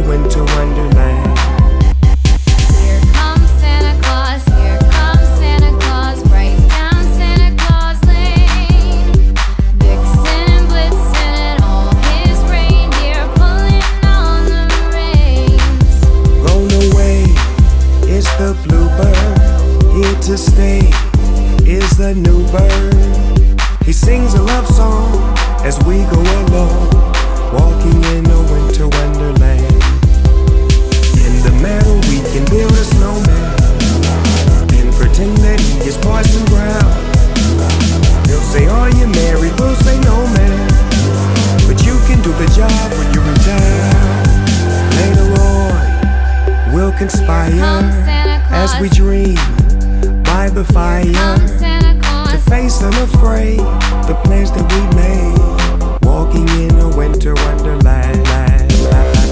winter wonderland. Here comes Santa Claus, here comes Santa Claus, right down Santa Claus Lane. Vixen and Blitzen and all his reindeer pulling on the reins. Blown away is the bluebird, here to stay is the new bird. He sings a love song as we go along, walking in a winter wonderland. In the meadow we can build a snowman and pretend that he is Parson Brown. He'll say, "Are you married?" We'll say, "No, man, but you can do the job when you're in town." Later on we'll conspire as we dream by the fire to face unafraid the plans that we made, walking in a winter wonderland.